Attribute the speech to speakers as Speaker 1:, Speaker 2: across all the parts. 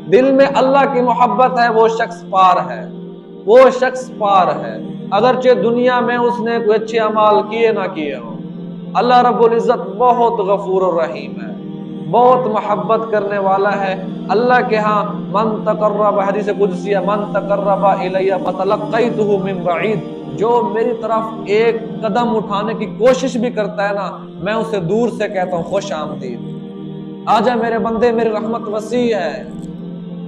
Speaker 1: दिल में अल्लाह की मोहब्बत है, वो शख्स पार है, वो शख्स पार है, अगरचे दुनिया में उसने कोई अच्छे अमाल किए ना किए हो। अल्लाह रब्बुल इज्जत बहुत गफूर और रहीम है, बहुत मोहब्बत करने वाला है। अल्लाह के यहाँ मन तकर्रब, हदीस कुदसी है, मन तकर्रब इलैया फतलक़ैतुहु मिन बईद, जो मेरी तरफ एक कदम उठाने की कोशिश भी करता है ना, मैं उसे दूर से कहता हूँ खुश आमदीद। आजा मेरे बंदे, मेरी रहमत वसी है,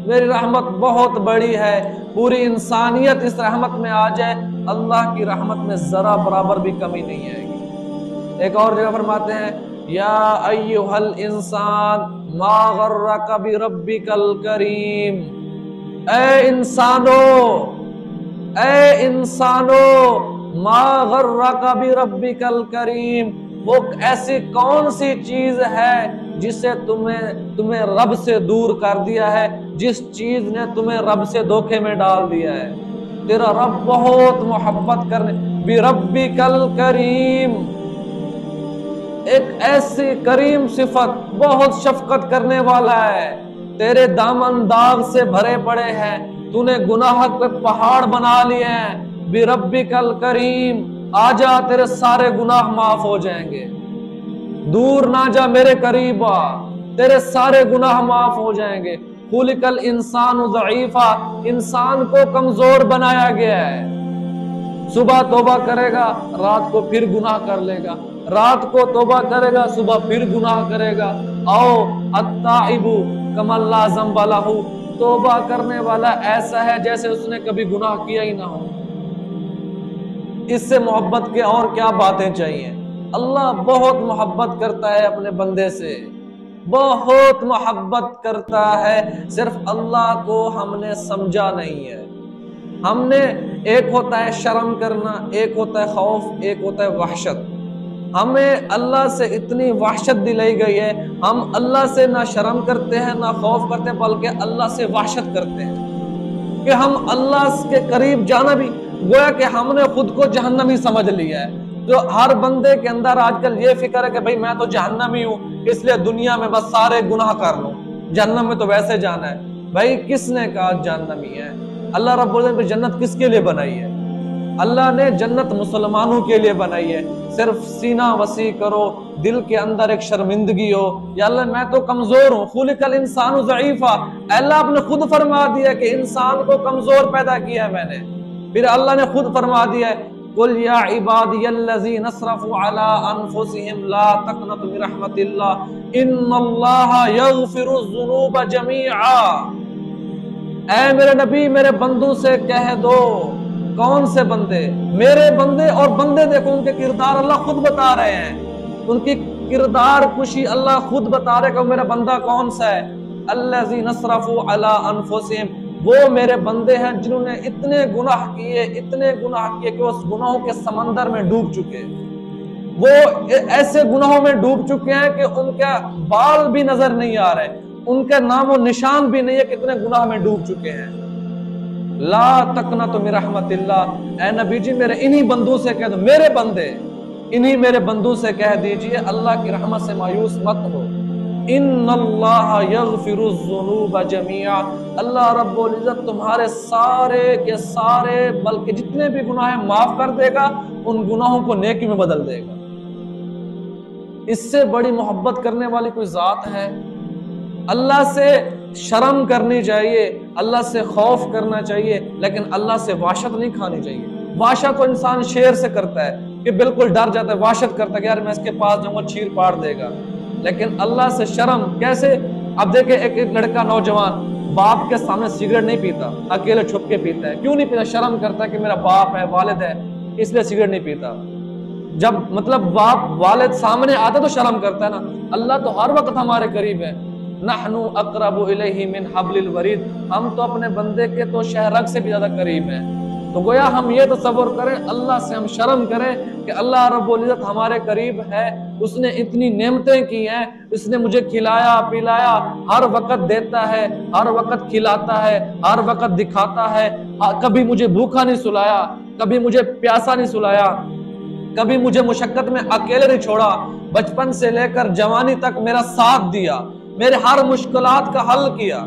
Speaker 1: मेरी रहमत बहुत बड़ी है, पूरी इंसानियत इस रहमत में आ जाए, अल्लाह की रहमत में जरा बराबर भी कमी नहीं आएगी। एक और जगह फरमाते हैं, या अय्युहल इंसान मा गर्रका बिरब्बिकल करीम, ए इंसानो मा गर्रका बिरब्बिकल करीम, वो ऐसी कौन सी चीज है जिसे तुम्हें रब से दूर कर दिया है, जिस चीज ने तुम्हें रब से धोखे में डाल दिया है। तेरा रब बहुत मोहब्बत करने, बिरब्बिकल करीम, एक ऐसी करीम सिफत, बहुत शफकत करने वाला है। तेरे दामन दाग से भरे पड़े हैं, तूने गुनाह पे पहाड़ बना लिए हैं। बिरब्बिकल करीम, आजा तेरे सारे गुनाह माफ हो जाएंगे, दूर ना जा मेरे करीब आ, तेरे सारे गुनाह माफ हो जाएंगे। खुलिकल इंसान ज़ईफ़ा, इंसान को कमजोर बनाया गया है, सुबह तौबा करेगा, रात को फिर गुनाह कर लेगा, रात को तौबा करेगा, सुबह फिर गुनाह करेगा। आओ अत्ताइबु कमल ला ज़ंबा लहू, तौबा करने वाला ऐसा है जैसे उसने कभी गुनाह किया ही ना हो। इससे मोहब्बत के और क्या बातें चाहिए। अल्लाह बहुत मोहब्बत करता है अपने बंदे से, बहुत मोहब्बत करता है, सिर्फ अल्लाह को हमने समझा नहीं है। हमने, एक होता है शर्म करना, एक होता है खौफ, एक होता है वहशत। हमें अल्लाह से इतनी वहशत दिलाई गई है, हम अल्लाह से ना शर्म करते हैं ना खौफ करते हैं, बल्कि अल्लाह से वहशत करते हैं कि हम अल्लाह के करीब जाना भी, गोया कि हमने खुद को जहन्नमी समझ लिया है। तो हर बंदे के अंदर आजकल ये फिक्र है कि भाई मैं तो जहन्नमी हूँ, इसलिए दुनिया में बस सारे गुनाह कर लूं, जहन्नम में तो वैसे जाना है। भाई किसने कहा जहन्नमी है? अल्लाह रब्बुल इज्जत ने जन्नत किसके लिए बनाई है? अल्लाह ने जन्नत मुसलमानों के लिए बनाई है। सिर्फ सीना वसी करो, दिल के अंदर एक शर्मिंदगी हो, या अल्लाह मैं तो कमजोर हूँ, खुलिकल इंसान ज़ईफ़ा, अल्लाह आपने खुद फरमा दिया कि इंसान को कमजोर पैदा किया है मैंने। फिर अल्लाह ने खुद फरमा दिया है, कुल या इबादियल्लज़ीना असरफ़ू अला अनफुसिहिम ला तक़नतु मिन रहमतिल्लाह इन्नल्लाहा यग़फ़िरुज़्ज़ुनूब जमीआ। ऐ मेरे नबी, मेरे बंदों से कह दो। कौन से बंदे? मेरे बंदे। और बंदे देखो, उनके किरदार अल्लाह खुद बता रहे हैं, उनकी किरदार कुशी अल्लाह खुद बता रहे कि मेरा बंदा कौन सा है। अल्लज़ीना असरफ़ू अला अनफुसिहिम, वो मेरे बंदे हैं जिन्होंने इतने गुनाह किए, इतने गुनाह किए कि उस गुनाहों के समंदर में डूब चुके। वो ऐसे गुनाहों में डूब चुके हैं कि उनका बाल भी नजर नहीं आ रहे, उनके नामो निशान भी नहीं है, कितने गुनाह में डूब चुके हैं। ला तक़नतु मिन रहमतिल्लाह, ऐ नबी जी मेरे इन्हीं बंदों से कह दो, मेरे बंदे, इन्हीं मेरे बंदों से कह दीजिए अल्लाह की रहमत से मायूस मत हो। इन्नल्लाहा यग़फ़िरुज़्ज़ुनूब जमीआ, अल्लाह रब्बुल इज़्ज़त तुम्हारे सारे के सारे, बल्कि जितने भी गुनाह हैं माफ कर देगा, उन गुनाहों को नेकी में बदल देगा। इससे बड़ी मोहब्बत करने वाली कोई जात है? अल्लाह से शर्म करनी चाहिए, अल्लाह से खौफ करना चाहिए, लेकिन अल्लाह से वाशत नहीं खानी चाहिए। वाशत तो इंसान शेर से करता है कि बिल्कुल डर जाता है, वाशत करता है कि यार मैं इसके पास जाऊंगा चीर पाड़ देगा। लेकिन अल्लाह से शर्म कैसे? अब देखे एक लड़का नौजवान बाप के सामने सिगरेट नहीं पीता, अकेले छुप के पीता है। क्यों नहीं पीता? शर्म करता है कि मेरा बाप है, वालिद है, इसलिए सिगरेट नहीं पीता। जब मतलब बाप वालिद सामने आता तो शर्म करता है ना। अल्लाह तो हर वक्त हमारे करीब है, नहनु अक़रबु इलैहि मिन हब्लिल वरीद, हम तो अपने बंदे के तो शहरग से भी ज्यादा करीब हैं। तो गोया हम ये तसव्वुर करें, अल्लाह से हम शर्म करें कि अल्लाह रब्बुल इज़्ज़त हमारे करीब है, उसने इतनी नेमतें की हैं, उसने मुझे खिलाया पिलाया, हर वक्त देता है, हर वक्त खिलाता है, हर वक्त दिखाता है, कभी मुझे भूखा नहीं सुलाया, कभी मुझे प्यासा नहीं सुलाया, कभी मुझे मुशक्कत में अकेले नहीं छोड़ा, बचपन से लेकर जवानी तक मेरा साथ दिया, मेरे हर मुश्किलात का हल किया।